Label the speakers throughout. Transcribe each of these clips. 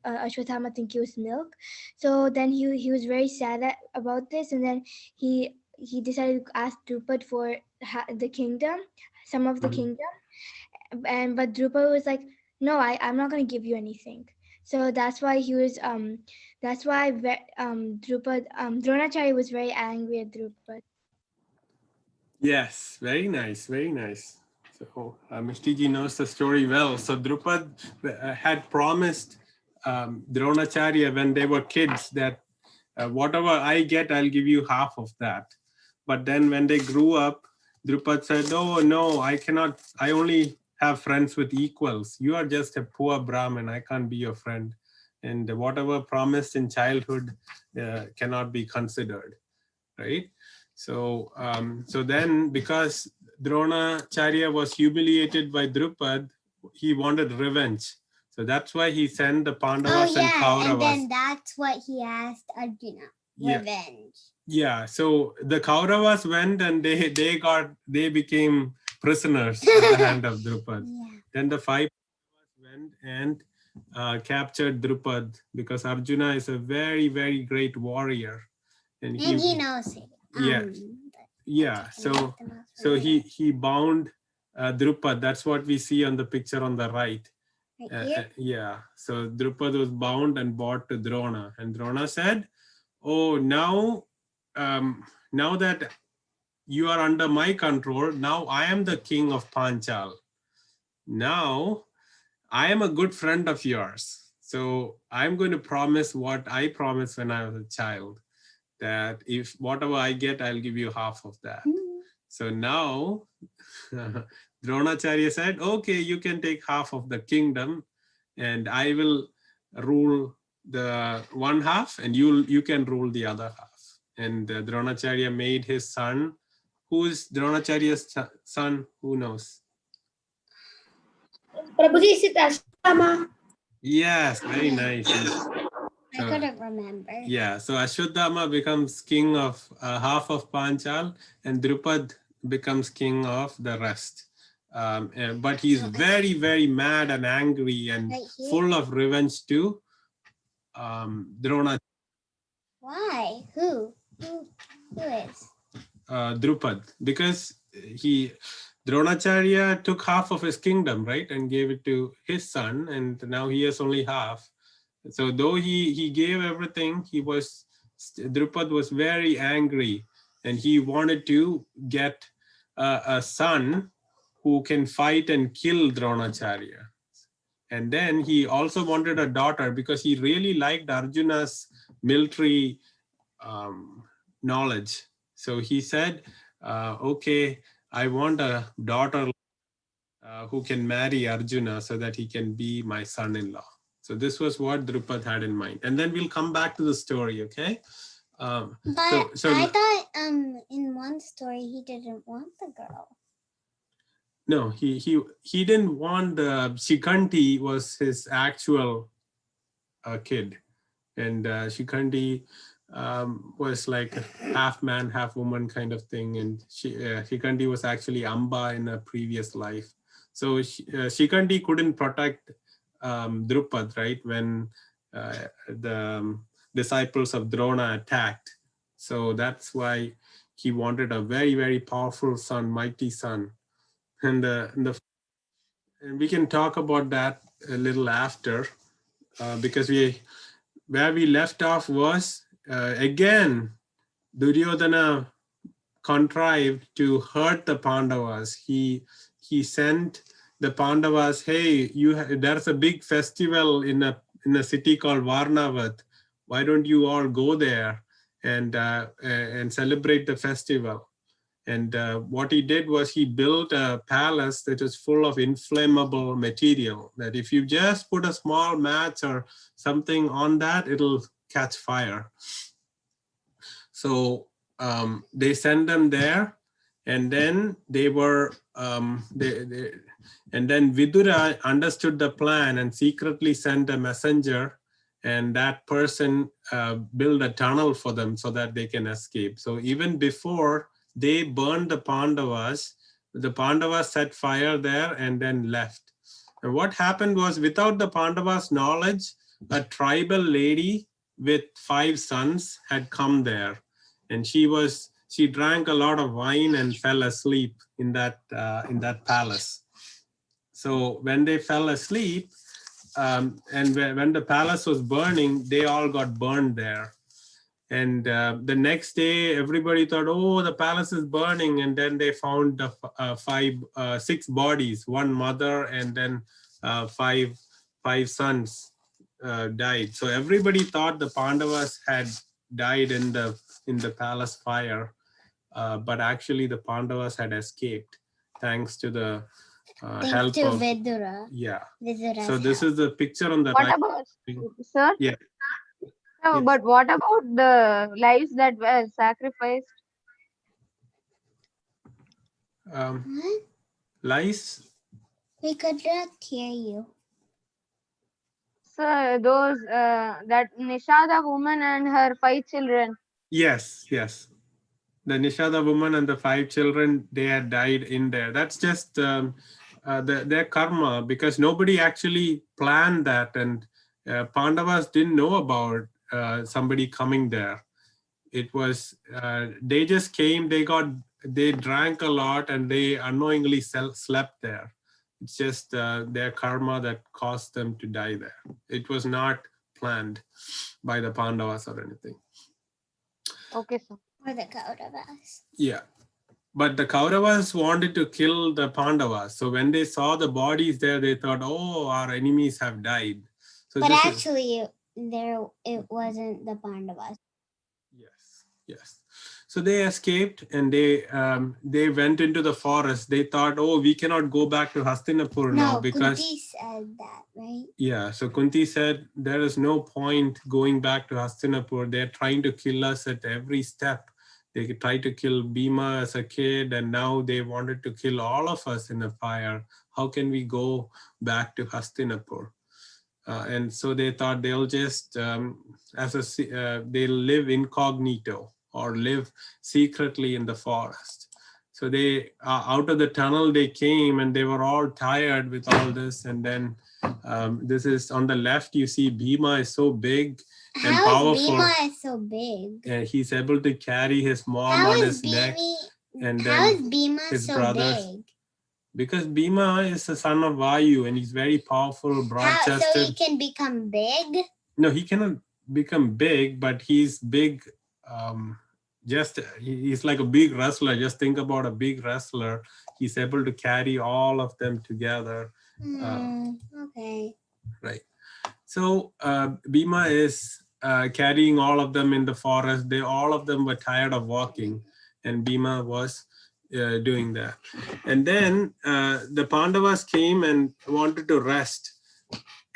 Speaker 1: Ashwatthama think it was milk. So then he was very sad about this, and then he decided to ask Drupad for the kingdom, some of the
Speaker 2: Mhm.
Speaker 1: kingdom, and but Drupad was like, no, I'm not going to give you anything. So that's why Drupad Dronacharya was very angry at Drupad.
Speaker 2: Yes, very nice, very nice. So Mishti ji knows the story well. So Drupad had promised Dronacharya when they were kids that whatever I get, I'll give you half of that. But then when they grew up, Drupad said, "Oh no, I cannot. I only have friends with equals. You are just a poor Brahmin. I can't be your friend. And whatever promised in childhood cannot be considered." Right? So then because Dronacharya was humiliated by Drupad, he wanted revenge. So that's why he sent the Pandavas and Kauravas.
Speaker 3: And then that's what he asked Arjuna.
Speaker 2: Yeah.
Speaker 3: Revenge.
Speaker 2: Yeah. So the Kauravas went and they became prisoners at the hand of Drupad.
Speaker 3: Yeah.
Speaker 2: Then the five went and captured Drupad because Arjuna is a very, very great warrior. And
Speaker 3: he knows it.
Speaker 2: Yeah. So he bound Drupad. That's what we see on the picture on the right. Yeah. So Drupad was bound and brought to Drona, and Drona said, "Oh, now that you are under my control, now I am the king of Panchal. Now I am a good friend of yours. So I'm going to promise what I promised when I was a child, that if whatever I get, I'll give you half of that." So now Dronacharya said, "Okay, you can take half of the kingdom and I will rule the one half and you can rule the other half." And Dronacharya made his son. Who is Dronacharya's son? Who knows?
Speaker 4: Prabhuji, is it Ashwama?
Speaker 2: Yes, very nice.
Speaker 3: I couldn't remember.
Speaker 2: Yeah, so Ashwatthama becomes king of half of Panchal, and Drupad becomes king of the rest. But he's very, very mad and angry and full of revenge to Drona.
Speaker 3: Why? Who is?
Speaker 2: Drupad, because Dronacharya took half of his kingdom, right, and gave it to his son, and now he has only half. So though he gave everything, Drupad was very angry, and he wanted to get a son who can fight and kill Dronacharya. And then he also wanted a daughter because he really liked Arjuna's military knowledge. So he said, okay, I want a daughter who can marry Arjuna so that he can be my son-in-law. So this was what Drupad had in mind. And then we'll come back to the story, okay?
Speaker 3: But I thought in one story he didn't want the girl.
Speaker 2: No, he didn't want Shikanti was his actual kid. And Shikanti was like half man, half woman kind of thing. And Shikanti was actually Amba in a previous life. So Shikanti couldn't protect Drupad, right, when the disciples of Drona attacked. So that's why he wanted a very, very powerful son, mighty son. And we can talk about that a little after, because where we left off was again Duryodhana contrived to hurt the Pandavas. He sent the Pandavas, "Hey, there's a big festival in a city called Varnavat. Why don't you all go there and celebrate the festival?" And what he did was he built a palace that is full of inflammable material, that if you just put a small match or something on that, it'll catch fire. So they sent them there, and then and then Vidura understood the plan and secretly sent a messenger, and that person built a tunnel for them so that they can escape. So even before they burned the Pandavas set fire there and then left. And what happened was, without the Pandavas' knowledge, a tribal lady with 5 sons had come there, and she drank a lot of wine and fell asleep in that palace. So when they fell asleep, and when the palace was burning, they all got burned there. And the next day, everybody thought, oh, the palace is burning. And then they found 6 bodies, 1 mother, and then five sons died. So everybody thought the Pandavas had died in the palace fire, but actually the Pandavas had escaped thanks to the help of
Speaker 3: Vidura.
Speaker 2: Yeah.
Speaker 3: Vidura's
Speaker 2: So this
Speaker 3: help.
Speaker 2: is the picture on the
Speaker 5: What
Speaker 2: right.
Speaker 5: about, sir?
Speaker 2: Yeah.
Speaker 5: No,
Speaker 2: Yes.
Speaker 5: but what about the lives that were sacrificed?
Speaker 3: What?
Speaker 2: Lice.
Speaker 3: We could not hear you.
Speaker 5: Sir, those that Nishada woman and her 5 children.
Speaker 2: Yes. The Nishada woman and the 5 children, they had died in there. That's just their karma, because nobody actually planned that, and Pandavas didn't know about somebody coming there. It was they just came, they drank a lot, and they unknowingly slept there. It's just their karma that caused them to die there. It was not planned by the Pandavas or anything.
Speaker 5: Okay, sir.
Speaker 3: Or the Kauravas.
Speaker 2: Yeah. But the Kauravas wanted to kill the Pandavas. So when they saw the bodies there, they thought, oh, our enemies have died. So
Speaker 3: but actually, it wasn't the Pandavas.
Speaker 2: Yes. So they escaped, and they went into the forest. They thought, oh, we cannot go back to Hastinapur now, because
Speaker 3: Kunti said that, right?
Speaker 2: Yeah, so Kunti said, there is no point going back to Hastinapur. They're trying to kill us at every step. They tried to kill Bhima as a kid, and now they wanted to kill all of us in a fire. How can we go back to Hastinapur? And so they thought they'll just, they'll live incognito or live secretly in the forest. So they, out of the tunnel they came, and they were all tired with all this. And then this is on the left, you see Bhima is so big and powerful.
Speaker 3: Bhima is so big?
Speaker 2: And he's able to carry his mom on his neck. And
Speaker 3: how
Speaker 2: then
Speaker 3: is Bhima
Speaker 2: his
Speaker 3: so
Speaker 2: brothers.
Speaker 3: big?
Speaker 2: Because Bhima is the son of Vayu, and he's very powerful, broad-chested.
Speaker 3: So he can become big?
Speaker 2: No, he cannot become big, but he's big. He's like a big wrestler. Just think about a big wrestler. He's able to carry all of them together.
Speaker 3: Okay.
Speaker 2: Right. So Bhima is carrying all of them in the forest. All of them were tired of walking, and Bhima was doing that. And then the Pandavas came and wanted to rest.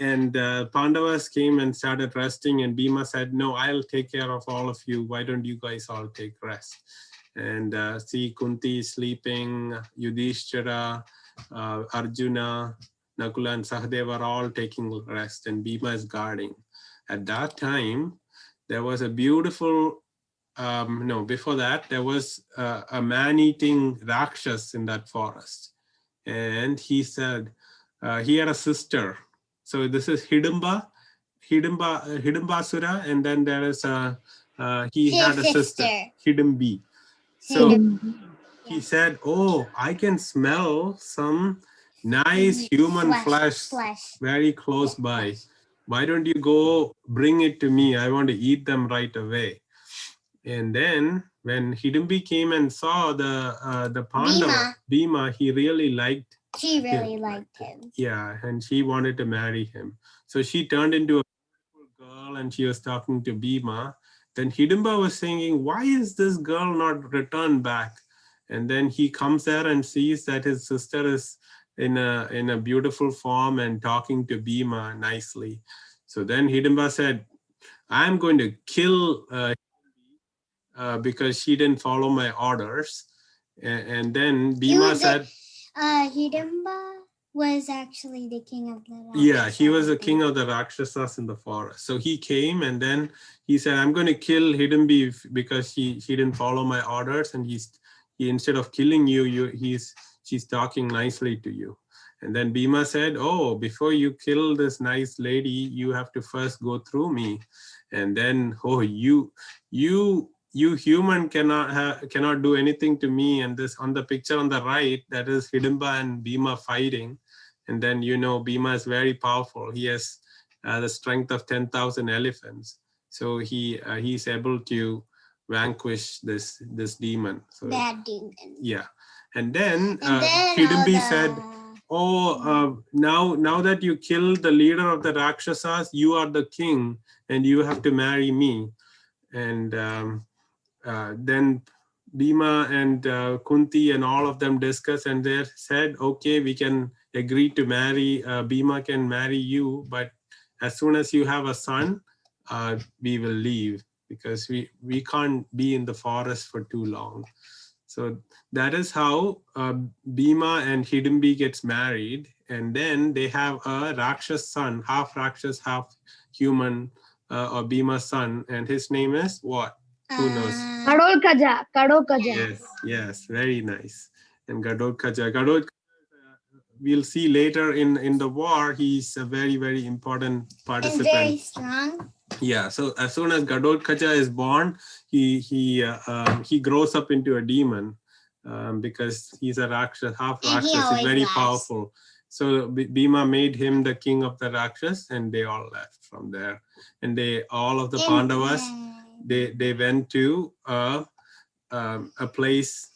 Speaker 2: And Pandavas came and started resting, and Bhima said, no, I'll take care of all of you. Why don't you guys all take rest? And see, Kunti is sleeping, Yudhishthira, Arjuna, Nakula and Sahadeva are all taking rest, and Bhima is guarding. At that time, there was a beautiful, before that, there was a man-eating Rakshas in that forest. And he said, he had a sister. So this is Hidambasura, and then there is he had a sister, Hidambi. So he said, oh, I can smell some nice human flesh very close by. Why don't you go bring it to me? I want to eat them right away. And then when Hidambi came and saw the Pandava, Bhima, he really liked him.
Speaker 3: She really liked him.
Speaker 2: Yeah, and she wanted to marry him. So she turned into a beautiful girl, and she was talking to Bhima. Then Hidamba was saying, why is this girl not returned back? And then he comes there and sees that his sister is in a beautiful form and talking to Bhima nicely. So then Hidamba said, I'm going to kill because she didn't follow my orders. And then Bhima said,
Speaker 3: Hidamba was actually the king of the Rakshasas.
Speaker 2: Yeah, he was the king of the Rakshasas in the forest. So he came, and then he said, I'm going to kill Hidambi because she didn't follow my orders, and he instead of killing you, she's talking nicely to you. And then Bhima said, oh, before you kill this nice lady, you have to first go through me. And then, oh, you human cannot do anything to me. And this on the picture on the right, that is Hidimba and Bhima fighting. And then, Bhima is very powerful. He has the strength of 10,000 elephants. So he's able to vanquish this demon. So,
Speaker 3: Bad demon.
Speaker 2: yeah. And then,
Speaker 3: then
Speaker 2: Hidimbi said, oh, now that you killed the leader of the Rakshasas, you are the king and you have to marry me. And then Bhima and Kunti and all of them discussed, and they said, okay, we can agree to marry, Bhima can marry you, but as soon as you have a son, we will leave, because we can't be in the forest for too long. So that is how Bhima and Hidimbi gets married, and then they have a Rakshas son, half Rakshas, half human, or Bhima's son, and his name is what? Who knows?
Speaker 5: Kadolkaja.
Speaker 2: Yes, very nice. And Gadotkaja, we'll see later in the war, he's a very, very important participant.
Speaker 3: And very strong.
Speaker 2: Yeah, so as soon as Gadotkaja is born, he grows up into a demon, because he's a Rakshas, half Rakshas, he's very powerful. So Bhima made him the king of the Rakshas, and they all left from there. And all of the Pandavas, they went to a place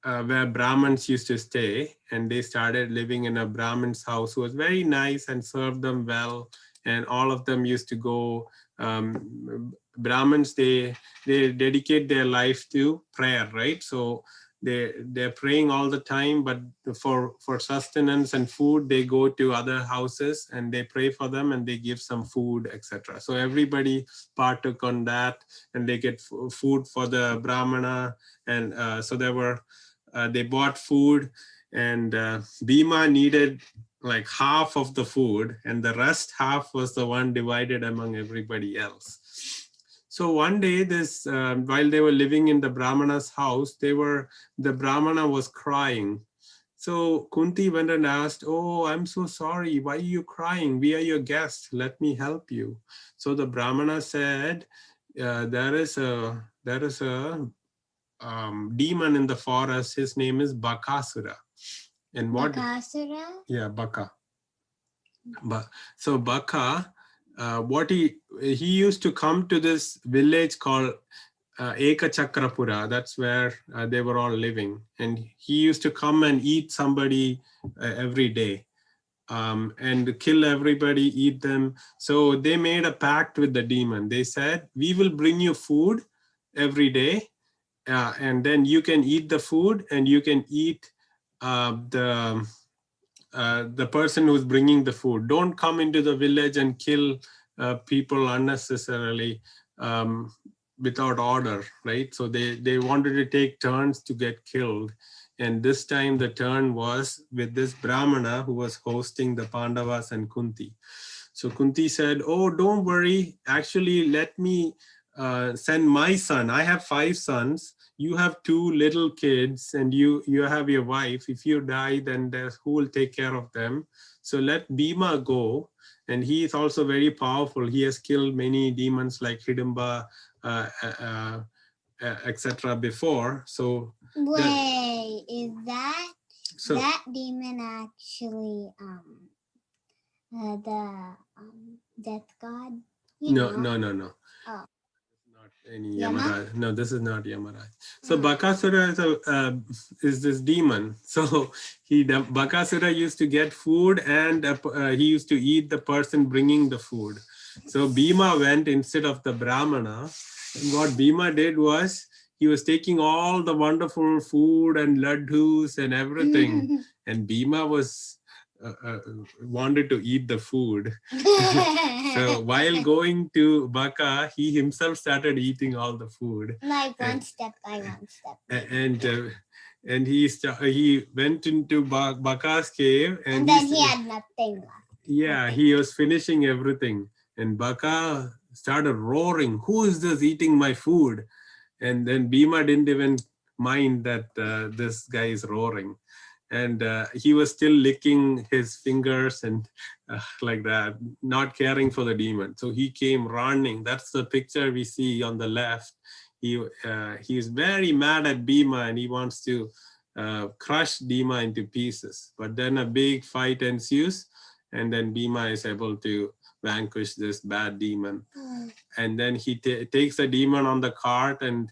Speaker 2: where Brahmins used to stay, and they started living in a Brahmin's house who was very nice and served them well. And all of them used to go, Brahmins, they dedicate their life to prayer, right? So they're praying all the time, but for sustenance and food, they go to other houses and they pray for them and they give some food, etc. So everybody partook on that, and they get food for the Brahmana. And so they bought food, and Bhima needed like half of the food, and the rest half was the one divided among everybody else. So one day, while they were living in the Brahmana's house, the Brahmana was crying. So Kunti went and asked, oh, I'm so sorry. Why are you crying? We are your guests. Let me help you. So the Brahmana said, there is a demon in the forest. His name is Bakasura. And what?
Speaker 3: Bakasura?
Speaker 2: Yeah, Baka. So Baka, what he used to come to this village called Ekachakrapura. That's where they were all living, and he used to come and eat somebody every day, and kill everybody, eat them. So they made a pact with the demon. They said, we will bring you food every day, and then you can eat the food, and you can eat the person who's bringing the food. Don't come into the village and kill people unnecessarily without order, right? So they wanted to take turns to get killed. And this time the turn was with this Brahmana who was hosting the Pandavas and Kunti. So Kunti said, oh, don't worry. Actually, let me send my son. I have 5 sons. You have 2 little kids, and you have your wife. If you die, then who will take care of them? So let Bhima go. And he is also very powerful. He has killed many demons like Hidimba, etc. before. So
Speaker 3: wait, is that demon actually the death god?
Speaker 2: No.
Speaker 3: Oh.
Speaker 2: Not any Yamaraj. No, this is not Yamaraj. So Bakasura is this demon. So Bakasura used to get food, and he used to eat the person bringing the food. So Bhima went instead of the Brahmana. And what Bhima did was, he was taking all the wonderful food and laddus and everything, and Bhima was wanted to eat the food. So while going to Baka, he himself started eating all the food.
Speaker 3: Like one step by one step.
Speaker 2: And he went into Baka's cave,
Speaker 3: and then he had nothing left.
Speaker 2: Yeah, he was finishing everything, and Baka started roaring, "Who is this eating my food?" And then Bhima didn't even mind that this guy is roaring. and he was still licking his fingers and like that, not caring for the demon. So he came running. That's the picture we see on the left. He is very mad at Bhima, and he wants to crush Bhima into pieces. But then a big fight ensues, and then Bhima is able to vanquish this bad demon. And then he takes the demon on the cart and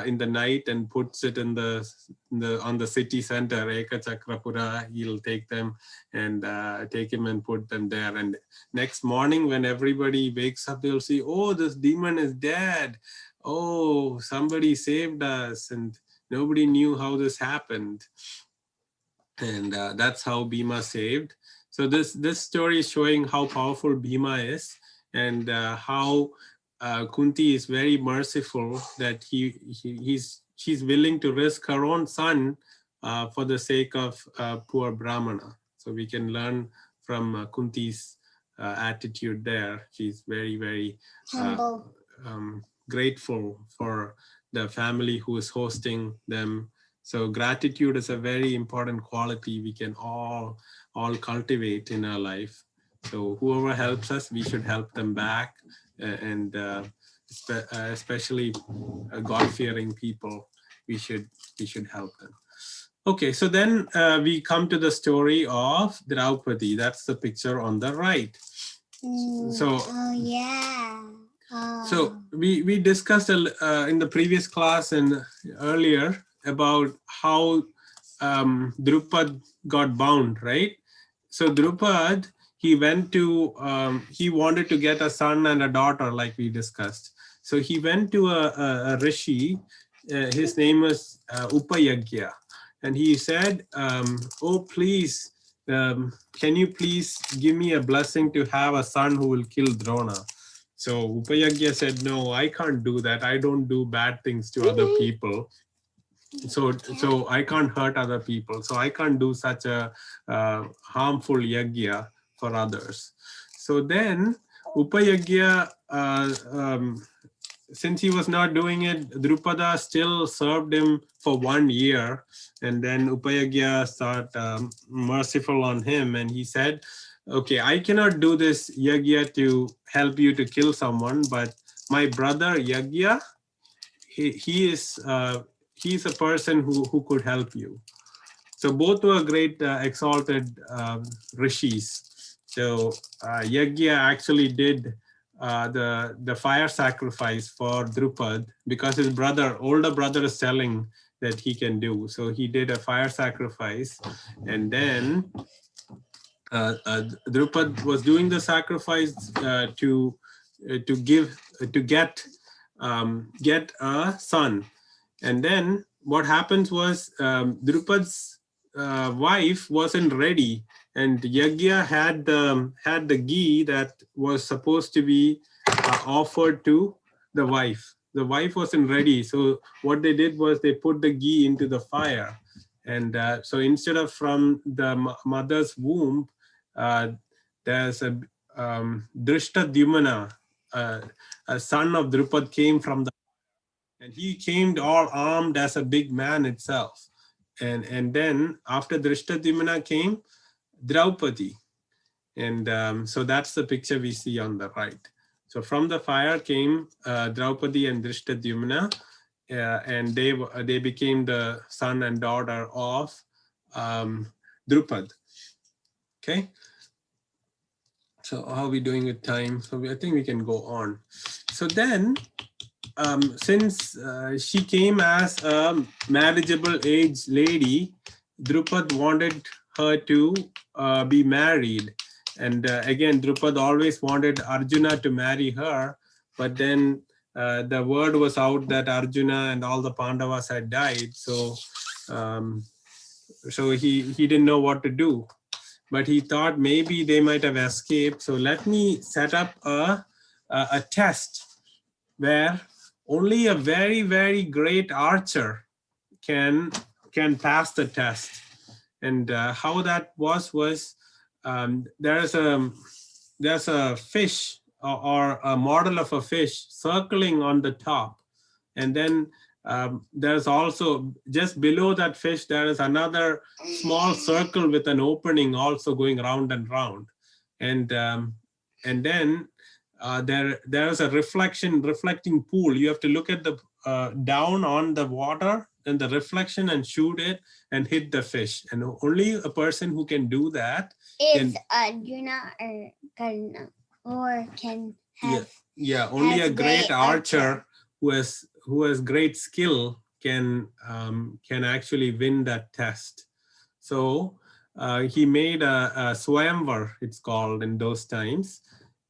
Speaker 2: in the night and puts it in on the city center, Eka Chakrapura. He'll take them and take him and put them there. And next morning, when everybody wakes up, they'll see, oh, this demon is dead. Oh, somebody saved us, and nobody knew how this happened. And that's how Bhima saved. So this story is showing how powerful Bhima is, and how Kunti is very merciful that she's willing to risk her own son for the sake of poor Brahmana. So we can learn from Kunti's attitude there. She's very, very grateful for the family who is hosting them. So gratitude is a very important quality we can all cultivate in our life. So whoever helps us, we should help them back, and especially God-fearing people, we should help them. Okay, so then we come to the story of Draupadi. That's the picture on the right. So so we discussed in the previous class and earlier about how Drupad got bound, right? So Drupad, he went to, he wanted to get a son and a daughter, like we discussed. So he went to a rishi, his name was Upayagya, and he said, oh, please, can you please give me a blessing to have a son who will kill Drona? So Upayagya said, no, I can't do that. I don't do bad things to other people. So I can't hurt other people. So I can't do such a harmful yagya for others. So then Upayagya, since he was not doing it, Drupada still served him for 1 year. And then Upayagya started merciful on him. And he said, okay, I cannot do this yagya to help you to kill someone, but my brother Yagya, he's a person who could help you. So both were great exalted rishis. So Yagya actually did the fire sacrifice for Drupad because his older brother is telling that he can do. So he did a fire sacrifice, and then Drupad was doing the sacrifice to get a son. And then what happens was Drupad's wife wasn't ready, and Yagya had the ghee that was supposed to be offered to the wife. The wife wasn't ready, so what they did was they put the ghee into the fire, and so instead of from the mother's womb, there's a Drishtadyumna, a son of Drupad, came from the, and he came all armed as a big man itself. And then after Drishtadyumna came Draupadi. And so that's the picture we see on the right. So from the fire came Draupadi and Drishtadyumna, and they became the son and daughter of Drupad. Okay. So how are we doing with time? So I think we can go on. So then, since she came as a marriageable age lady, Drupad wanted her to be married. And again, Drupad always wanted Arjuna to marry her, but then the word was out that Arjuna and all the Pandavas had died. So he didn't know what to do, but he thought maybe they might have escaped. So let me set up a test where only a very, very great archer can pass the test. And how that was there's a fish or a model of a fish circling on the top, and then there's also just below that fish, there is another small circle with an opening also going round and round. And then there's a reflecting pool. You have to look at the down on the water and the reflection and shoot it and hit the fish. And only a person who can do that
Speaker 3: is Arjuna or Karna, or can have
Speaker 2: only a
Speaker 3: has
Speaker 2: great
Speaker 3: great
Speaker 2: archer who has great skill can actually win that test. So he made a swayamvar, it's called in those times,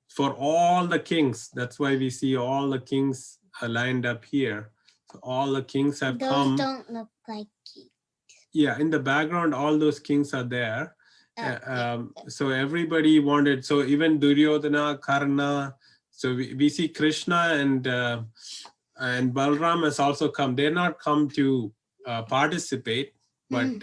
Speaker 2: for all the kings. That's why we see all the kings lined up here. So all the kings have
Speaker 3: Those
Speaker 2: come.
Speaker 3: don't look like kings.
Speaker 2: Yeah, in the background, all those kings are there. So everybody wanted, so even Duryodhana, Karna, so we see Krishna and Balram has also come. They're not come to participate, but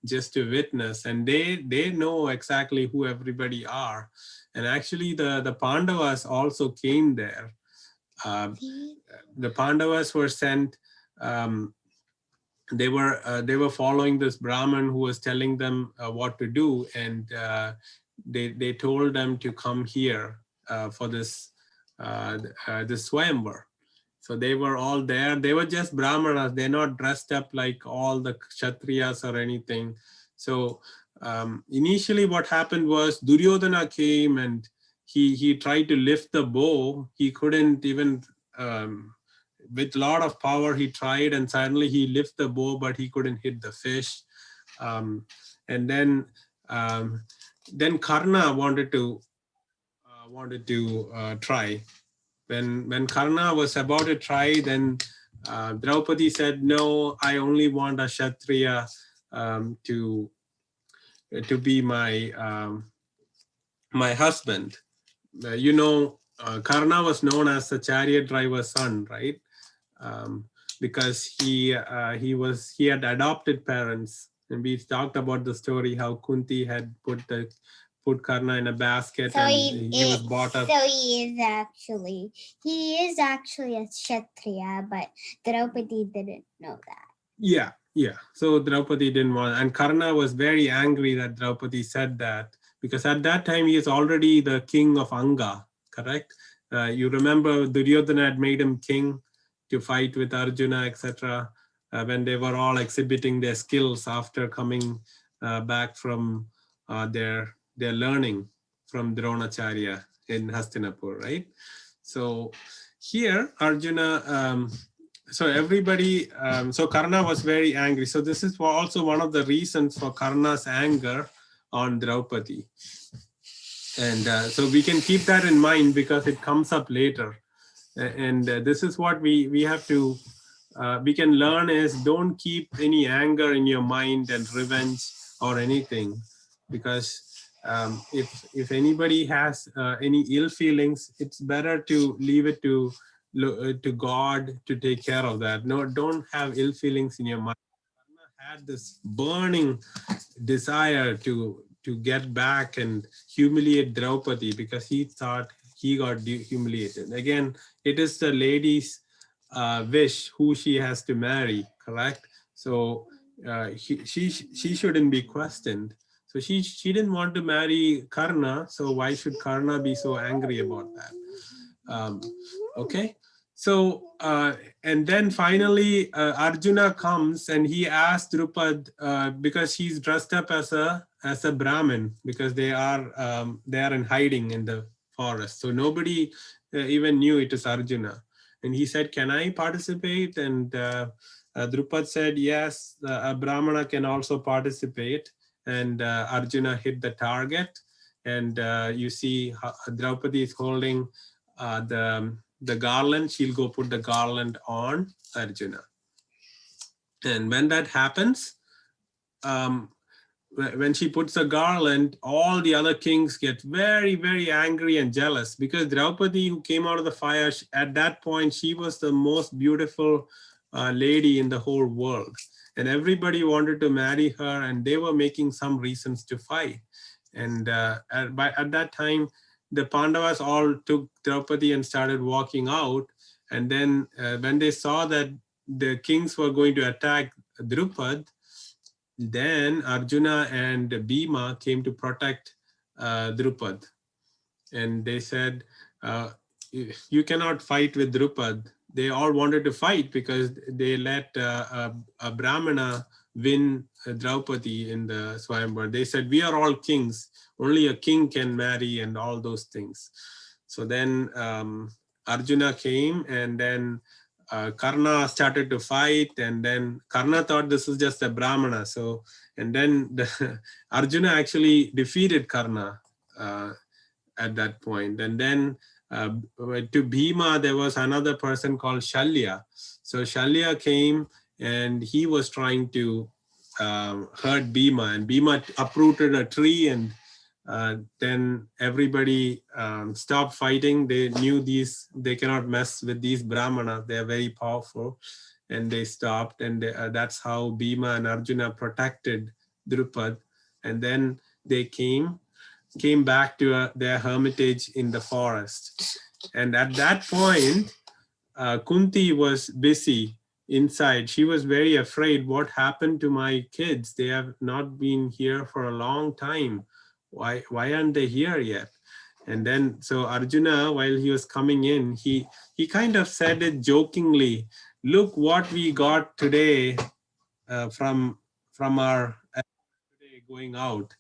Speaker 2: just to witness. And they know exactly who everybody are. And actually the Pandavas also came there. The Pandavas were sent, they were following this Brahmin who was telling them what to do, and they told them to come here for this Swayamvar. So they were all there. They were just Brahmanas. They're not dressed up like all the Kshatriyas or anything. So initially what happened was Duryodhana came and he tried to lift the bow. He couldn't even, with a lot of power he tried, and suddenly he lifted the bow, but he couldn't hit the fish. And then Karna wanted to try. When Karna was about to try, then Draupadi said, "No, I only want a Kshatriya to be my husband." Karna was known as the chariot driver's son, right? Because he had adopted parents, and we talked about the story how Kunti had put Karna in a basket,
Speaker 3: So
Speaker 2: and he was bought up.
Speaker 3: So he is actually a Kshatriya, but Draupadi didn't know that.
Speaker 2: Yeah. So Draupadi didn't want, and Karna was very angry that Draupadi said that, because at that time he is already the king of Anga, correct? You remember Duryodhana had made him king to fight with Arjuna, etc. When they were all exhibiting their skills after coming back from their learning from Dronacharya in Hastinapur, right? So here Arjuna, so everybody, so Karna was very angry. So this is also one of the reasons for Karna's anger on Draupadi. And so we can keep that in mind because it comes up later. And this is what we have to, we can learn is, don't keep any anger in your mind and revenge or anything. Because if anybody has any ill feelings, it's better to leave it to God to take care of that. No, don't have ill feelings in your mind. Karna had this burning desire to get back and humiliate Draupadi because he thought he got humiliated. Again, it is the lady's wish who she has to marry, correct? So she shouldn't be questioned. So she didn't want to marry Karna, so why should Karna be so angry about that? Okay. So, and then finally, Arjuna comes and he asks Drupad, because he's dressed up as a Brahmin, because they are in hiding in the forest. So nobody even knew it is Arjuna. And he said, "Can I participate?" And Drupad said, "Yes, a Brahmana can also participate." And Arjuna hit the target. And you see Draupadi is holding the garland. She'll go put the garland on Arjuna. And when that happens, when she puts the garland, all the other kings get very, very angry and jealous, because Draupadi, who came out of the fire, at that point, she was the most beautiful lady in the whole world. And everybody wanted to marry her, and they were making some reasons to fight. And at that time, the Pandavas all took Draupadi and started walking out. And then when they saw that the kings were going to attack Drupad, then Arjuna and Bhima came to protect Drupad. And they said, you cannot fight with Drupad. They all wanted to fight because they let a Brahmana win Draupadi in the Swayamvar. They said, we are all kings. Only a king can marry and all those things. So then Arjuna came, and then Karna started to fight, and then Karna thought this is just a Brahmana. So, and then Arjuna actually defeated Karna at that point. And then to Bhima, there was another person called Shalya. So Shalya came and he was trying to hurt Bhima, and Bhima uprooted a tree, and then everybody stopped fighting. They knew they cannot mess with these Brahmanas. They are very powerful, and they stopped. And that's how Bhima and Arjuna protected Drupad. And then they came back to their hermitage in the forest. And at that point, Kunti was busy inside. She was very afraid. What happened to my kids? They have not been here for a long time. Why aren't they here yet? And then, so Arjuna, while he was coming in, he kind of said it jokingly, look what we got today from our today going out.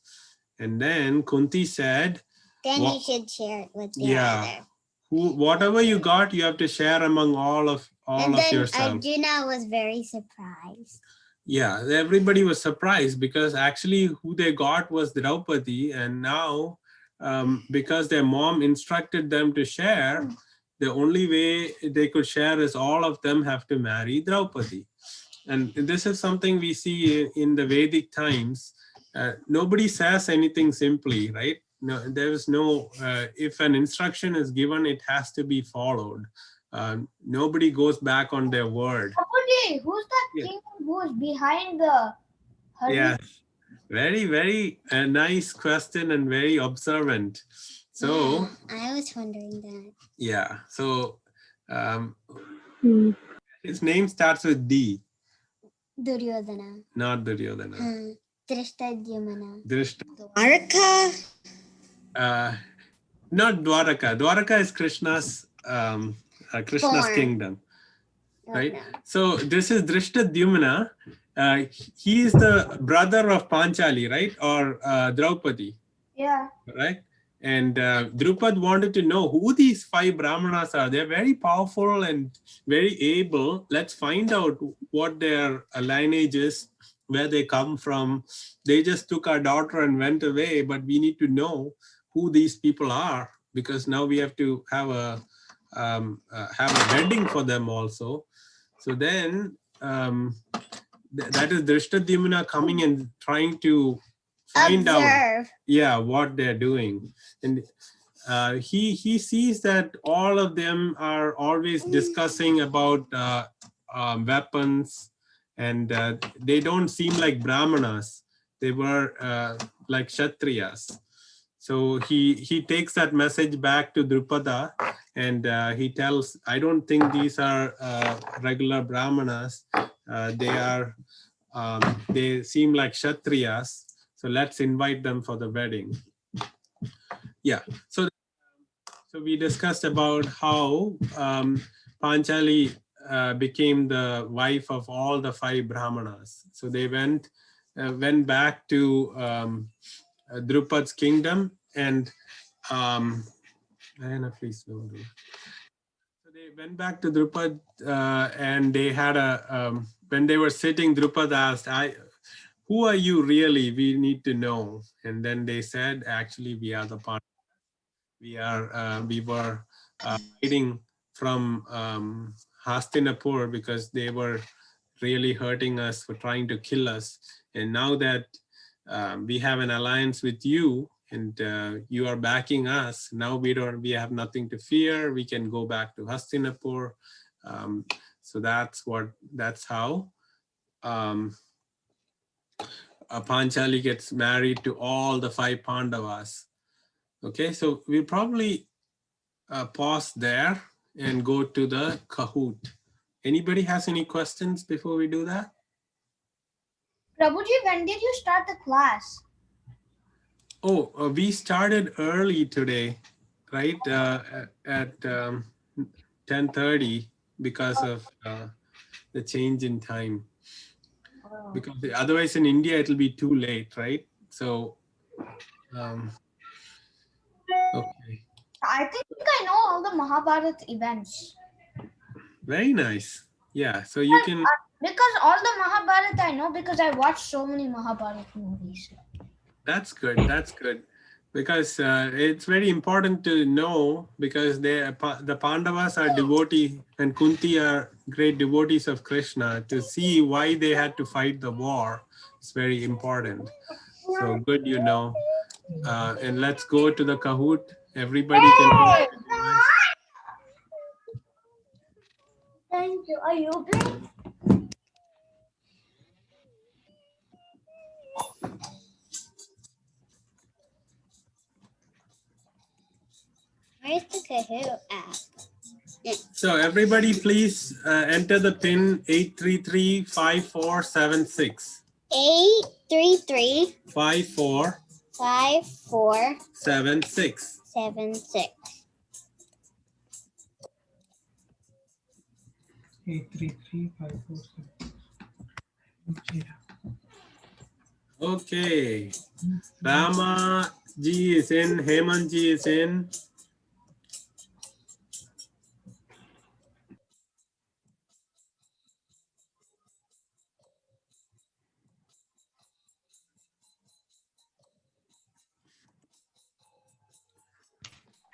Speaker 2: And then Kunti said,
Speaker 3: Then you should share it with the other.
Speaker 2: Whatever you got, you have to share among all of yourself.
Speaker 3: Arjuna was very surprised.
Speaker 2: Yeah, everybody was surprised because actually who they got was Draupadi, and now because their mom instructed them to share, the only way they could share is all of them have to marry Draupadi. And this is something we see in the Vedic times. Nobody says anything simply, right? No, there is no, if an instruction is given, it has to be followed. Nobody goes back on their word.
Speaker 4: Who's that king who's behind the hermit?
Speaker 2: Yes, very, very nice question and very observant. So,
Speaker 3: I was wondering that.
Speaker 2: Yeah, so his name starts with D.
Speaker 3: Duryodhana.
Speaker 2: Not Duryodhana.
Speaker 3: Drishtadyumna.
Speaker 4: Dwarka?
Speaker 2: Not Dwaraka. Dwaraka is Krishna's kingdom, right?
Speaker 3: No.
Speaker 2: So this is Drishtadyumna. He is the brother of Panchali, right? Or Draupadi.
Speaker 4: Yeah.
Speaker 2: Right? And Drupad wanted to know who these 5 Brahmanas are. They're very powerful and very able. Let's find out what their lineage is, where they come from. They just took our daughter and went away, but we need to know who these people are, because now we have to have a wedding for them also. So then that is Drishtadyumna coming and trying to find out what they're doing. And he sees that all of them are always discussing about weapons, and they don't seem like Brahmanas. They were like Kshatriyas. So he takes that message back to Drupada, and he tells, I don't think these are regular Brahmanas. They seem like Kshatriyas. So let's invite them for the wedding. Yeah. So we discussed about how Panchali became the wife of all the 5 Brahmanas. So they went back to Drupad's kingdom, and Diana, please don't do. So they went back to Drupad, and they had when they were sitting, Drupad asked, who are you really? We need to know. And then they said, actually, we are the part. We were hiding from Hastinapur because they were really hurting us, for trying to kill us. And now that we have an alliance with you, and you are backing us, now we have nothing to fear. We can go back to Hastinapur. So that's how Panchali gets married to all the 5 Pandavas. Okay, so we'll probably pause there and go to the Kahoot. Anybody has any questions before we do that?
Speaker 4: Prabhuji, when did you start the class?
Speaker 2: Oh, we started early today, right? At 10:30 because of the change in time. Because otherwise in India it'll be too late, right? So, okay,
Speaker 4: I think I know all the Mahabharata events.
Speaker 2: very nice. Yeah, so you can.
Speaker 4: Because all the Mahabharata I know because I watched so many Mahabharata movies.
Speaker 2: That's good. That's good. Because it's very important to know because the Pandavas are devotee and Kunti are great devotees of Krishna. To see why they had to fight the war is very important. So good, you know. And let's go to the Kahoot. Everybody can go.
Speaker 4: Thank you. Are you playing?
Speaker 3: Where's the Kahoot app?
Speaker 2: So everybody please enter the pin 833-5476.
Speaker 3: 833
Speaker 2: 54
Speaker 3: 5476.
Speaker 2: 76.
Speaker 6: 833-547.
Speaker 2: Okay. Rama ji is in. Hemant ji is in.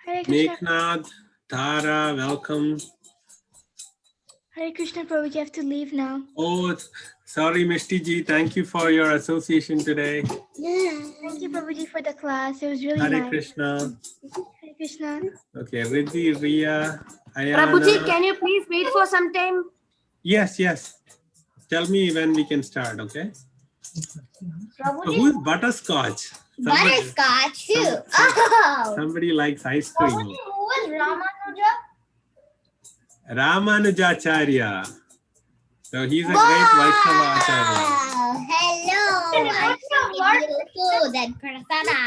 Speaker 1: Hare Krishna.
Speaker 2: Meghnath, Tara, welcome.
Speaker 1: Hare Krishna, Prabhuji, you have to leave now.
Speaker 2: Oh, sorry, Mishti ji. Thank you for your association today.
Speaker 1: Thank you, Prabhuji, for the class. It was really
Speaker 2: Hare
Speaker 1: nice.
Speaker 2: Krishna.
Speaker 1: Hare Krishna.
Speaker 2: Okay, Riddhi, Ria,
Speaker 7: Prabhuji,
Speaker 2: Ayana.
Speaker 7: can you please wait for some time?
Speaker 2: Yes, yes. Tell me when we can start, okay? So
Speaker 4: Prabhuji,
Speaker 2: who's butterscotch?
Speaker 3: Butterscotch. Who?
Speaker 2: Some-
Speaker 3: Oh.
Speaker 2: Somebody likes ice cream.
Speaker 4: Prabhuji, who is Ramanuja?
Speaker 2: Ramanujacharya. So he's a great Vaishnava Acharya.
Speaker 3: Wow. Hello. I'm beautiful than Prasanna.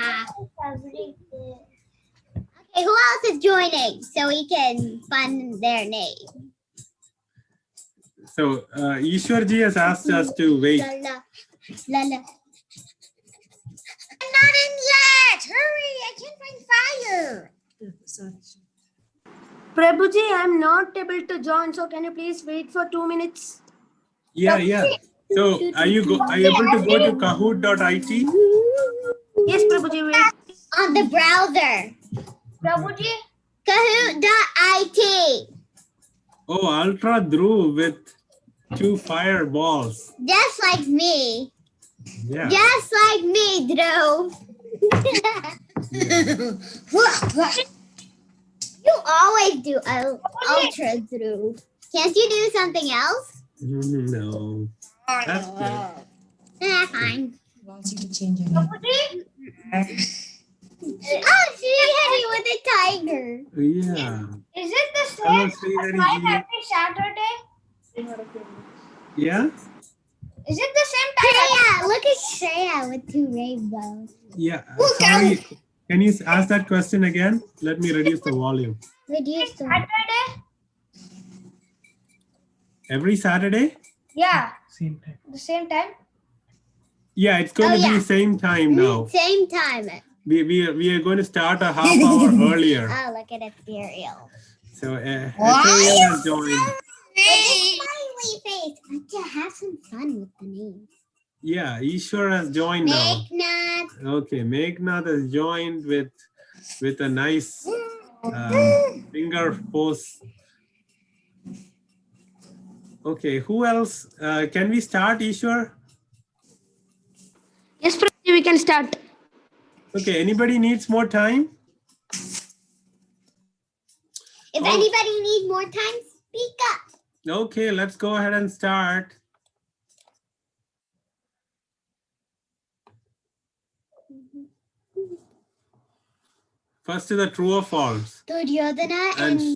Speaker 3: Okay, who else is joining so we can find their name?
Speaker 2: So Ishwarji has asked us to wait.
Speaker 3: Lala. Lala. I'm not in yet. Hurry, I can't find fire.
Speaker 7: Prabhuji, I'm not able to join, so can you please wait for 2 minutes?
Speaker 2: Yeah, yeah. So are you able to go to kahoot.it?
Speaker 7: Yes, Prabhuji, wait.
Speaker 3: On the browser.
Speaker 4: Prabhuji,
Speaker 3: Kahoot.it.
Speaker 2: Oh, Ultra Dhruv with 2 fireballs.
Speaker 3: Just like me.
Speaker 2: Yeah.
Speaker 3: Just like me, Drew. You always do ultra, Drew. Can't you do something else?
Speaker 2: No. That's good.
Speaker 3: Fine.
Speaker 6: Wants you to change your name.
Speaker 4: Prabhuji,
Speaker 3: Oh, she hit me with a tiger.
Speaker 2: Yeah.
Speaker 4: is it the
Speaker 2: Hello,
Speaker 4: same
Speaker 2: Sridhari
Speaker 4: time
Speaker 2: ji.
Speaker 4: every Saturday?
Speaker 2: Yeah?
Speaker 4: Is it the same time?
Speaker 3: Shreya, look at Shreya with 2 rainbows.
Speaker 2: Yeah. Sorry. Can you ask that question again? Let me reduce the volume.
Speaker 3: Reduce the
Speaker 4: Saturday?
Speaker 2: Every Saturday?
Speaker 4: Yeah,
Speaker 6: Same time.
Speaker 4: the same time.
Speaker 2: Yeah, it's going
Speaker 3: Oh,
Speaker 2: to
Speaker 3: yeah.
Speaker 2: be same time now.
Speaker 3: same time.
Speaker 2: We are going to start a half hour earlier.
Speaker 3: Oh, look at Ethereal.
Speaker 2: So Ethereal has joined.
Speaker 3: Smiley face. I have to have some fun with the names.
Speaker 2: Yeah, Ishwar has joined now.
Speaker 3: Meghnath.
Speaker 2: Okay, Meghnath has joined with a nice finger pose. Okay, who else? Can we start, Ishwar?
Speaker 7: Yes, Prabhuji, we can start.
Speaker 2: Okay, anybody needs more time?
Speaker 3: If
Speaker 2: Oh.
Speaker 3: anybody needs more time, speak up.
Speaker 2: Okay, let's go ahead and start. First is the true or false.
Speaker 3: Duryodhana
Speaker 2: And
Speaker 3: and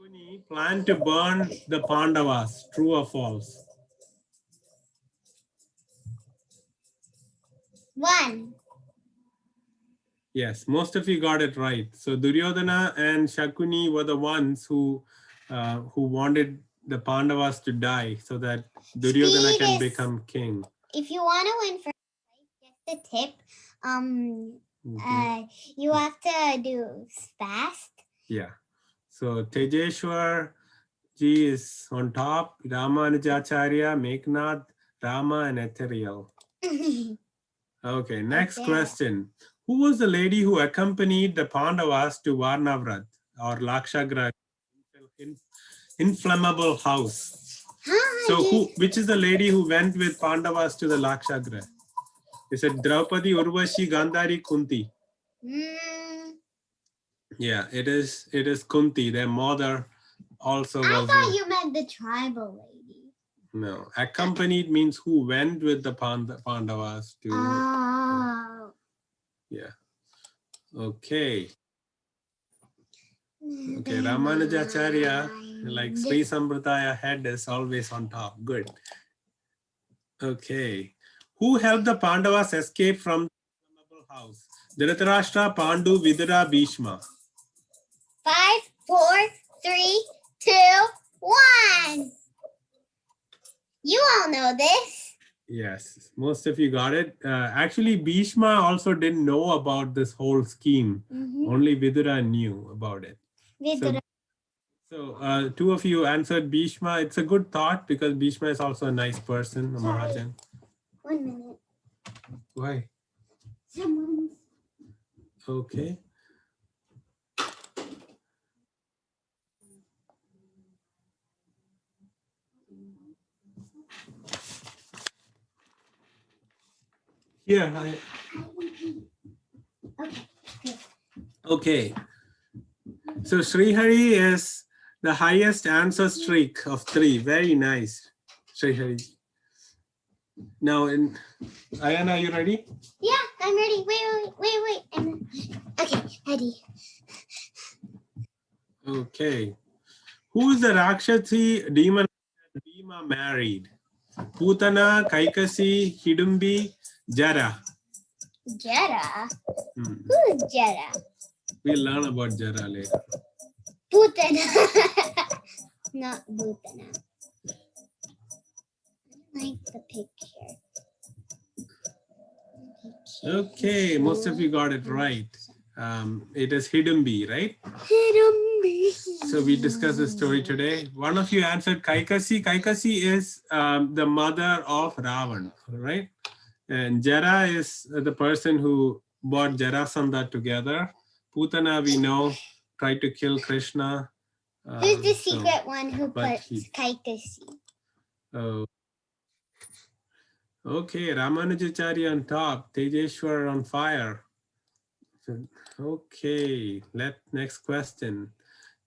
Speaker 2: Shakuni planned to burn the Pandavas. True or false?
Speaker 3: 1.
Speaker 2: Yes, most of you got it right. So Duryodhana and Shakuni were the ones who wanted the Pandavas to die so that Duryodhana
Speaker 3: Speed
Speaker 2: can
Speaker 3: is-
Speaker 2: become king.
Speaker 3: If you want to win first place, just a tip. You have to do fast.
Speaker 2: Yeah. So Tejeshwar Ji is on top. Ramanujacharya, Meknath, Rama, and Ethereal. Okay, next
Speaker 3: Okay.
Speaker 2: question. Who was the lady who accompanied the Pandavas to Varnavrat or Lakshagra, inflammable house? So which is the lady who went with Pandavas to the Lakshagra? Is it Draupadi, Urvashi, Gandhari, Kunti? Yeah, it is Kunti. Their mother also
Speaker 3: I
Speaker 2: was.
Speaker 3: thought you meant the tribal lady.
Speaker 2: No, accompanied means who went with the Pandavas to.
Speaker 3: Oh.
Speaker 2: Yeah. Okay. Okay, Ramanujacharya, like Sri Sambradaya head is always on top. Good. Okay. Who helped the Pandavas escape from the house? Dhritarashtra, Pandu, Vidura, Bhishma.
Speaker 3: 5, 4, 3, 2, 1. You all know this.
Speaker 2: Yes, most of you got it. Actually, Bhishma also didn't know about this whole scheme. Only Vidura knew about it. So two of you answered Bhishma. It's a good thought because Bhishma is also a nice person, a Mahajan.
Speaker 3: 1 minute.
Speaker 2: Why?
Speaker 3: Someone's.
Speaker 2: Okay. Here. Okay. So Srihari is the highest answer streak of 3. Very nice, Srihari. Now, Ayana, are you ready?
Speaker 3: Yeah, I'm ready. Wait. Okay, ready.
Speaker 2: Okay. Who is the Rakshasi demon that Bhima married? Putana, Kaikasi, Hidumbi, Jara.
Speaker 3: Jera. Who's Jera?
Speaker 2: We'll learn about Jara later.
Speaker 3: Putana. Not Bhutana. I like the picture.
Speaker 2: Okay, most of you got it right. It is Hidumbi, right?
Speaker 3: Hidumbi.
Speaker 2: So we discussed the story today. One of you answered Kaikasi. Kaikasi is the mother of Ravan, right? And Jara is the person who brought Jarasandha together. Putana, we know, tried to kill Krishna.
Speaker 3: Who's the secret one who
Speaker 2: but
Speaker 3: puts Kaikasi?
Speaker 2: Oh. Okay, Ramanujacharya on top, Tejeshwar on fire. Okay, next question.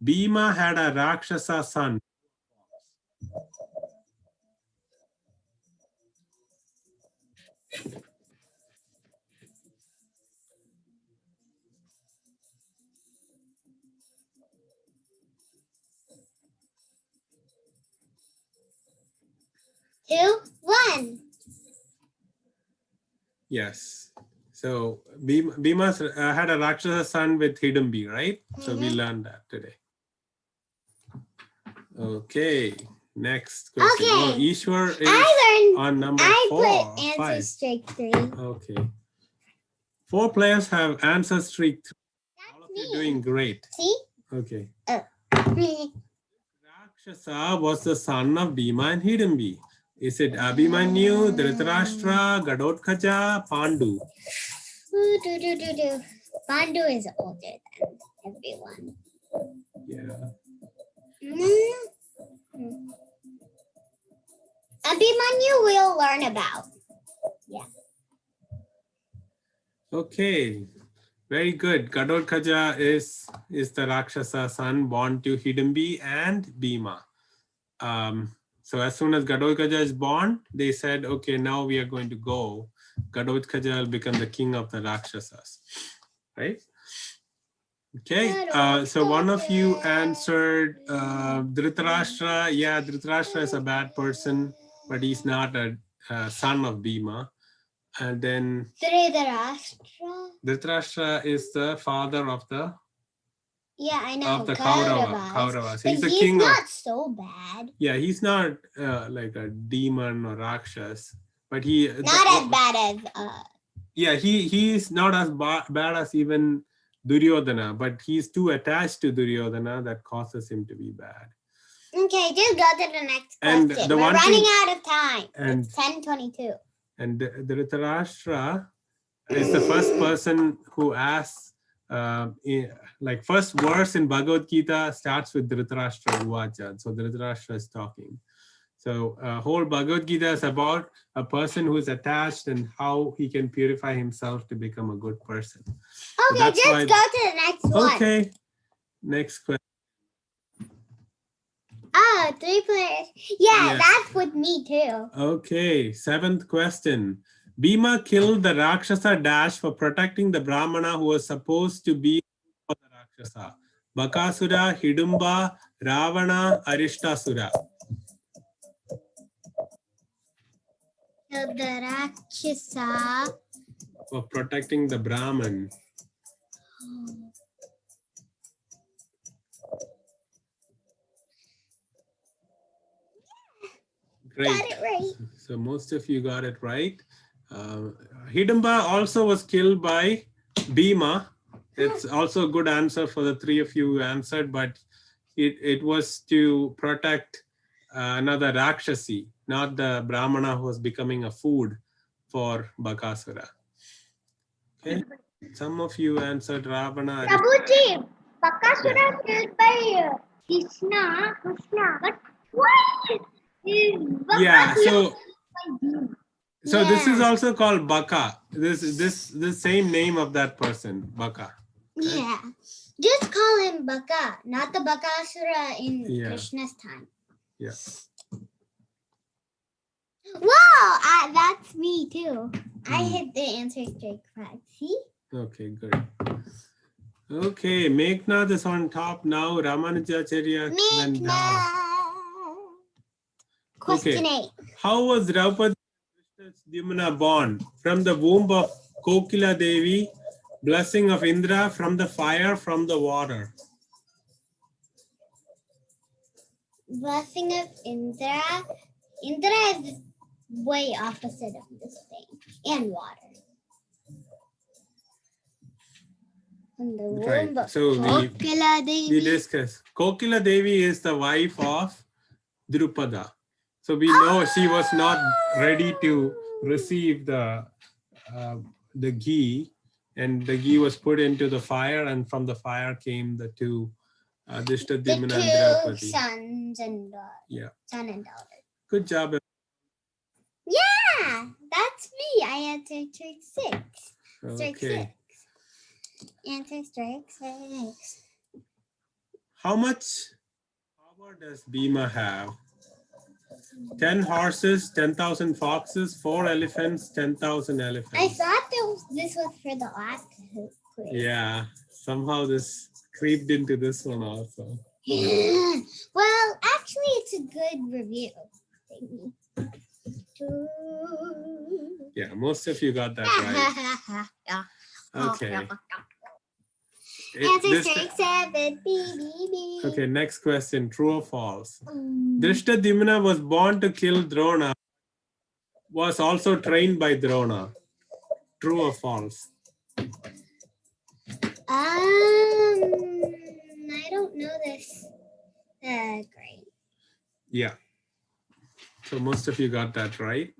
Speaker 2: Bhima had a Rakshasa son.
Speaker 3: Two, one.
Speaker 2: Yes. So Bhima had a Rakshasa son with Hidumbi, right? So we learned that today. Okay. Next question.
Speaker 3: Okay.
Speaker 2: Oh, Ishwar is on number 4.
Speaker 3: I put answer
Speaker 2: 5.
Speaker 3: streak 3.
Speaker 2: Okay. 4 players have answer streak 3. All of you
Speaker 3: me.
Speaker 2: doing great.
Speaker 3: See?
Speaker 2: Okay.
Speaker 3: Me.
Speaker 2: Rakshasa was the son of Bhima and Hidimbi. Is it Abhimanyu, Dhritarashtra, Gadotkhaja, Pandu?
Speaker 3: Pandu is older than everyone.
Speaker 2: Yeah.
Speaker 3: Abhimanyu we'll learn about. Yeah.
Speaker 2: Okay. Very good. Gadotkhaja is the Rakshasa son born to Hidimbi and Bhima. So as soon as Gadotkhaja is born, they said, okay, now we are going to go. Gadotkhaja will become the king of the Rakshasas. Right? Okay, so one of you answered Dhritarashtra. Yeah, Dhritarashtra is a bad person, but he's not a son of Bhima. And then Dhritarashtra is the father of the
Speaker 3: I know.
Speaker 2: of the
Speaker 3: Kauravas.
Speaker 2: Kauravas.
Speaker 3: But
Speaker 2: He's the
Speaker 3: he's
Speaker 2: king
Speaker 3: not
Speaker 2: of.
Speaker 3: so bad.
Speaker 2: Yeah, he's not like a demon or Rakshas, but he
Speaker 3: Not as bad as
Speaker 2: yeah, he is not as bad as even Duryodhana, but he's too attached to Duryodhana that causes him to be bad.
Speaker 3: Okay, just go to the next
Speaker 2: And
Speaker 3: question.
Speaker 2: the
Speaker 3: We're
Speaker 2: one
Speaker 3: running
Speaker 2: thing-
Speaker 3: out of time.
Speaker 2: and-
Speaker 3: It's 10:22.
Speaker 2: And Dhritarashtra is the first person who asks, like first verse in Bhagavad Gita starts with Dhritarashtra Uvacha. So Dhritarashtra is talking. So whole Bhagavad Gita is about a person who is attached and how he can purify himself to become a good person.
Speaker 3: Okay,
Speaker 2: that's
Speaker 3: just
Speaker 2: why-
Speaker 3: go to the next one.
Speaker 2: Okay, next question.
Speaker 3: Oh, 3 players. Yeah,
Speaker 2: Yeah.
Speaker 3: that's with me too.
Speaker 2: Okay, seventh question. Bhima killed the Rakshasa dash for protecting the Brahmana who was supposed to be for the Rakshasa. Bakasura, Hidumba, Ravana, Arishtasura.
Speaker 3: So the Rakshasa.
Speaker 2: For protecting the Brahman. Great.
Speaker 3: Got it right.
Speaker 2: So most of you got it right. Hidimba also was killed by Bhima. It's also a good answer for the three of you who answered, but it was to protect another Rakshasi, not the Brahmana who was becoming a food for Bakasura. Okay. Some of you answered Ravana.
Speaker 7: Prabhuji, Bakasura killed by Krishna, but why is
Speaker 2: Yeah,
Speaker 7: Bakasura
Speaker 2: so this is
Speaker 3: Yeah.
Speaker 2: also called Baka. This same name of that person, Baka.
Speaker 3: Yeah. Just call him Baka, not the Bakasura in
Speaker 2: Yeah.
Speaker 3: Krishna's time.
Speaker 2: Yeah.
Speaker 3: Whoa, that's me too. I
Speaker 2: Hmm.
Speaker 3: hit the answer straight correct. See?
Speaker 2: Okay, good. Okay, Meghnath is on top now. Ramanujacharya went down.
Speaker 3: Question
Speaker 2: Okay.
Speaker 3: 8.
Speaker 2: How was Draupadi Dyumna born? From the womb of Kokila Devi, blessing of Indra, from the fire, from the water.
Speaker 3: Blessing of Indra. Indra is way opposite of this thing. And water. From the
Speaker 2: Right.
Speaker 3: womb of
Speaker 2: So we
Speaker 3: Kokila Devi.
Speaker 2: discussed. Kokila Devi is the wife of Drupada. So we know she was not ready to receive the ghee, and the ghee was put into the fire, and from the fire came the two
Speaker 3: The
Speaker 2: Drishtadhyumna and
Speaker 3: two
Speaker 2: Draupadi.
Speaker 3: sons and daughter.
Speaker 2: Yeah.
Speaker 3: Son and daughter.
Speaker 2: Good job.
Speaker 3: Yeah, that's me. I answered straight 6. Straight
Speaker 2: Okay.
Speaker 3: 6. Answer straight 6.
Speaker 2: How much power does Bhima have? 10 horses, 10,000 foxes, 4 elephants, 10,000 elephants.
Speaker 3: I thought this was for the last quiz.
Speaker 2: Yeah, somehow this creeped into this one also.
Speaker 3: Well, actually, it's a good review.
Speaker 2: Yeah, most of you got that right. Okay.
Speaker 3: Answer
Speaker 2: This-
Speaker 3: straight 7. B.
Speaker 2: okay, next question, true or false? Drishtadhyumna was born to kill Drona, was also trained by Drona. True or false?
Speaker 3: I don't know this. Great.
Speaker 2: Yeah. So most of you got that right.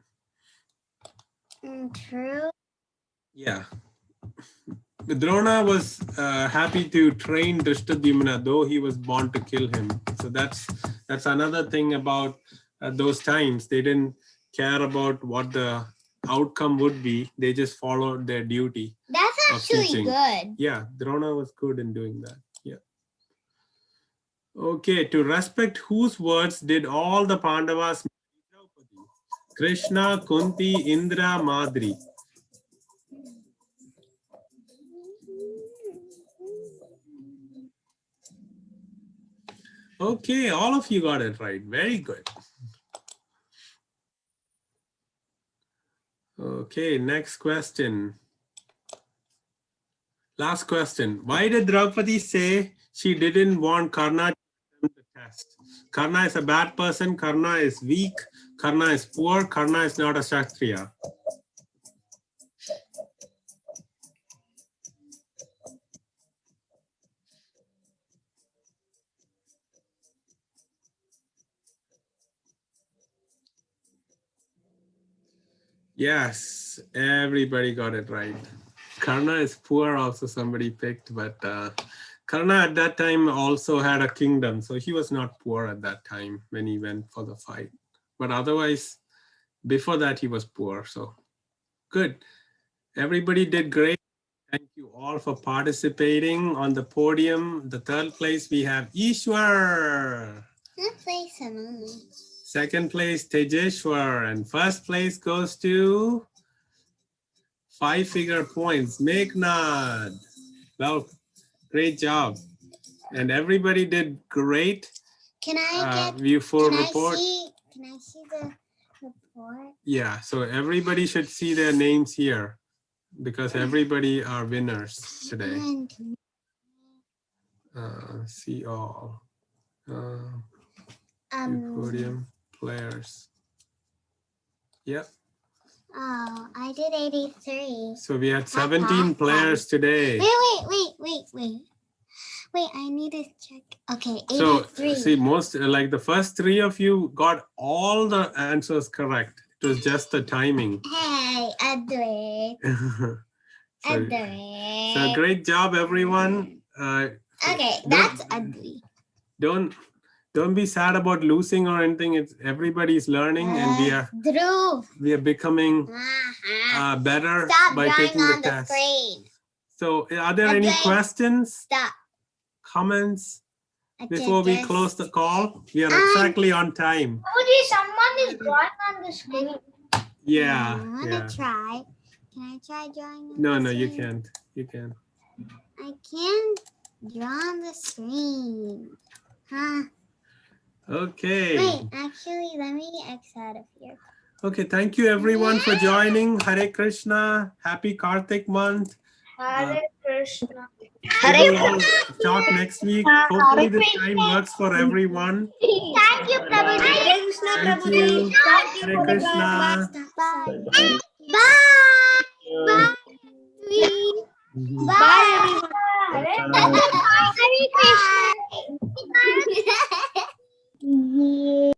Speaker 3: True.
Speaker 2: Yeah. Drona was happy to train Drishtadhyumna, though he was born to kill him. So that's another thing about those times. They didn't care about what the outcome would be. They just followed their duty.
Speaker 3: That's
Speaker 2: Of
Speaker 3: actually
Speaker 2: teaching.
Speaker 3: good.
Speaker 2: Yeah, Drona was good in doing that. Yeah. Okay, to respect whose words did all the Pandavas marry Draupadi? Krishna, Kunti, Indra, Madri. Okay, all of you got it right. Very good. Okay, next question. Last question. Why did Draupadi say she didn't want Karna to attempt the test? Karna is a bad person. Karna is weak. Karna is poor. Karna is not a Kshatriya. Yes, everybody got it right. Karna is poor also somebody picked, but Karna at that time also had a kingdom. So he was not poor at that time when he went for the fight. But otherwise, before that, he was poor. So good. Everybody did great. Thank you all for participating. On the podium, the third place, we have Ishwar.
Speaker 3: Third place, Hanumi.
Speaker 2: Second place, Tejeshwar. And first place goes to 5-figure points, Meghnad. Well, great job. And everybody did great.
Speaker 3: Can I get?
Speaker 2: View 4
Speaker 3: Can
Speaker 2: report.
Speaker 3: Can I see the report?
Speaker 2: Yeah, so everybody should see their names here because everybody are winners today. See all. Podium players. Yep.
Speaker 3: Oh, I did 83.
Speaker 2: So we had 17 players today.
Speaker 3: Wait, I need to check. Okay, 83.
Speaker 2: So see, most like the first 3 of you got all the answers correct. It was just the timing.
Speaker 3: Hey, Edward.
Speaker 2: so, so great job, everyone.
Speaker 3: Okay, that's ugly.
Speaker 2: Don't be sad about losing or anything. It's everybody's learning, and we are becoming better by taking the test.
Speaker 3: Screen.
Speaker 2: So, are there any questions?
Speaker 3: Stop.
Speaker 2: Comments before we close the call? We are exactly on time.
Speaker 4: Someone is drawing on the screen.
Speaker 2: Yeah.
Speaker 3: I want to try. Can I try drawing?
Speaker 2: No, you can't. You can.
Speaker 3: I can't draw on the screen. Huh?
Speaker 2: Okay.
Speaker 3: Wait, actually, let me X out of here.
Speaker 2: Okay, thank you everyone for joining. Hare Krishna. Happy Kartik month.
Speaker 4: Hare Krishna.
Speaker 2: We will all talk next week. Hopefully this time works for everyone.
Speaker 3: Thank you, Prabhuji.
Speaker 2: Thank you. Hare Krishna.
Speaker 3: Bye. Bye. Bye.
Speaker 4: Bye.
Speaker 3: No,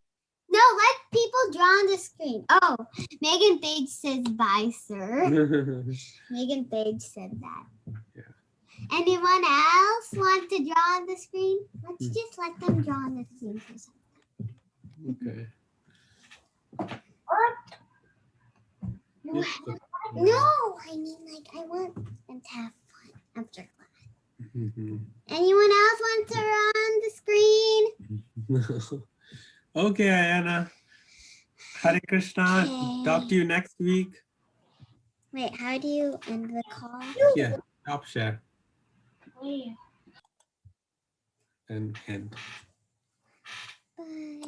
Speaker 3: let people draw on the screen. Oh, Megan Page says bye, sir. Megan Page said that. Yeah. Anyone else want to draw on the screen? Let's just let them draw on the screen for some.
Speaker 2: Okay.
Speaker 3: No, I mean I want them to have fun after class. Anyone else want to run the screen?
Speaker 2: Okay, Ayana. Hare Krishna.
Speaker 3: Okay.
Speaker 2: Talk to you next week.
Speaker 3: Wait, how do you end the call?
Speaker 2: Yeah, stop share. And end.
Speaker 3: Bye.